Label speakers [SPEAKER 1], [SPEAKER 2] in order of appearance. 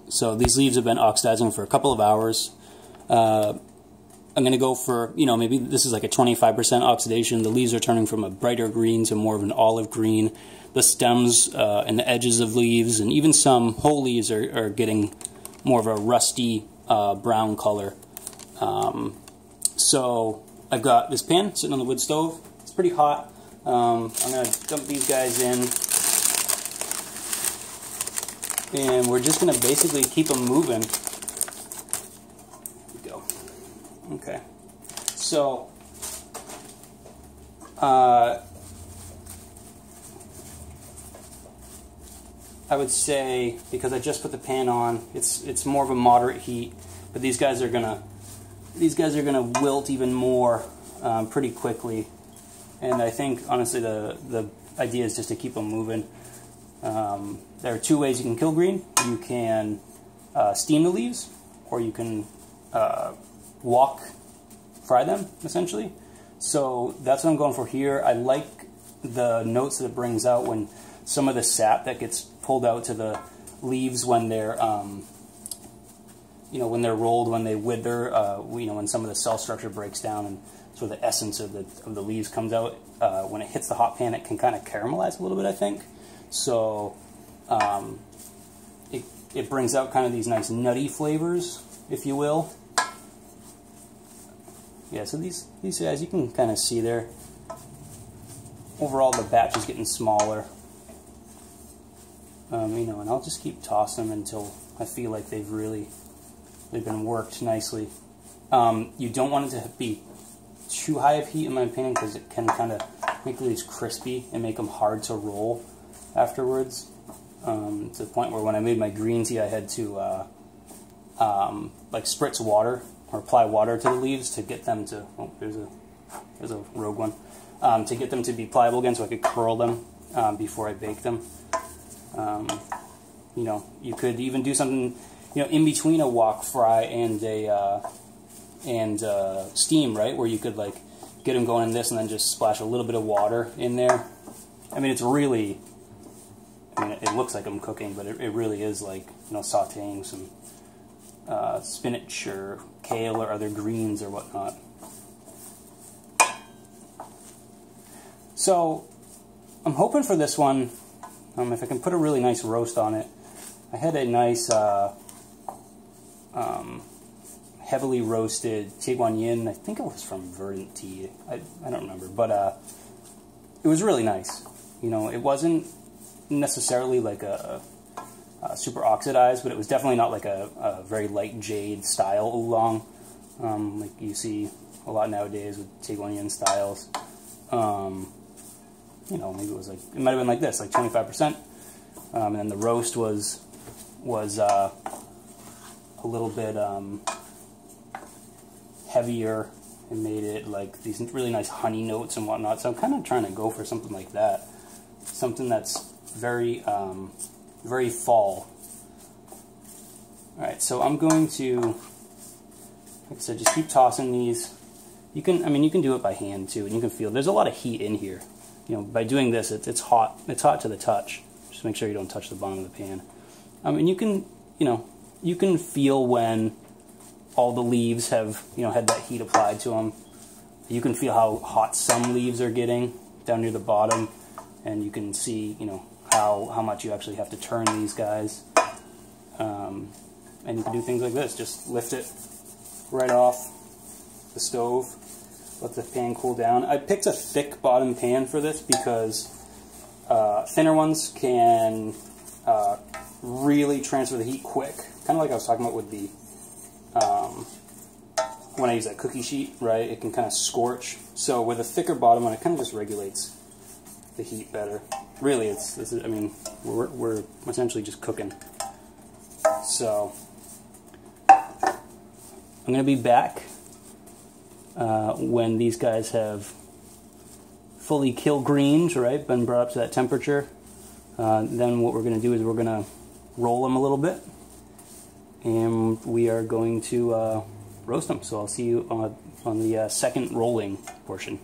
[SPEAKER 1] So these leaves have been oxidizing for a couple of hours. I'm going to go for, maybe this is like a 25% oxidation. The leaves are turning from a brighter green to more of an olive green. The stems and the edges of leaves, and even some whole leaves are getting more of a rusty brown color. So I've got this pan sitting on the wood stove. It's pretty hot. I'm going to dump these guys in, and we're just going to basically keep them moving. There we go. Okay. So I would say, because I just put the pan on, it's more of a moderate heat, but these guys are gonna wilt even more pretty quickly. And I think honestly the idea is just to keep them moving. There are two ways you can kill green. You can steam the leaves, or you can fry them essentially. So that's what I'm going for here. I like the notes that it brings out when some of the sap that gets pulled out to the leaves when they're when they're rolled, when they wither, when some of the cell structure breaks down and sort of the essence of the leaves comes out. When it hits the hot pan, it can kind of caramelize a little bit, I think. So it brings out kind of these nice nutty flavors, if you will. Yeah, so these guys, you can kind of see there. Overall, the batch is getting smaller. And I'll just keep tossing them until I feel like they've been worked nicely. You don't want it to be too high of heat, in my opinion, because it can kind of make the leaves crispy and make them hard to roll afterwards. To the point where when I made my green tea, I had to like spritz water or apply water to the leaves to get them to. Oh, there's a rogue one. To get them to be pliable again, so I could curl them before I bake them. You could even do something, in between a wok fry and steam, right? Where you could like get them going in this and then just splash a little bit of water in there. I mean, it's really, it looks like I'm cooking, but it really is like, sauteing some spinach or kale or other greens or whatnot. So I'm hoping for this one, if I can put a really nice roast on it. I had a nice heavily roasted Tieguanyin. I think it was from Verdant Tea. I don't remember, but it was really nice. It wasn't necessarily like a super oxidized, but it was definitely not like a very light jade style oolong, like you see a lot nowadays with Tieguanyin styles. Maybe it might have been like this, like 25%, and then the roast was a little bit heavier and made it like these really nice honey notes and whatnot. So I'm kind of trying to go for something like that, something that's very very fall. All right, so I'm going to, like I said, just keep tossing these. You can do it by hand too, and you can feel there's a lot of heat in here. By doing this, it's hot. It's hot to the touch. Just make sure you don't touch the bottom of the pan. And you can feel when all the leaves have had that heat applied to them. You can feel how hot some leaves are getting down near the bottom, and you can see how much you actually have to turn these guys. And you can do things like this. Just lift it right off the stove. Let the pan cool down. I picked a thick bottom pan for this because thinner ones can really transfer the heat quick. Kind of like I was talking about with the when I use that cookie sheet, right? It can kind of scorch. So with a thicker bottom one, it kind of just regulates the heat better. Really, we're essentially just cooking. So I'm going to be back when these guys have fully killed greens, right, been brought up to that temperature. Then what we're going to do is we're going to roll them a little bit, and we are going to roast them. So I'll see you on the second rolling portion.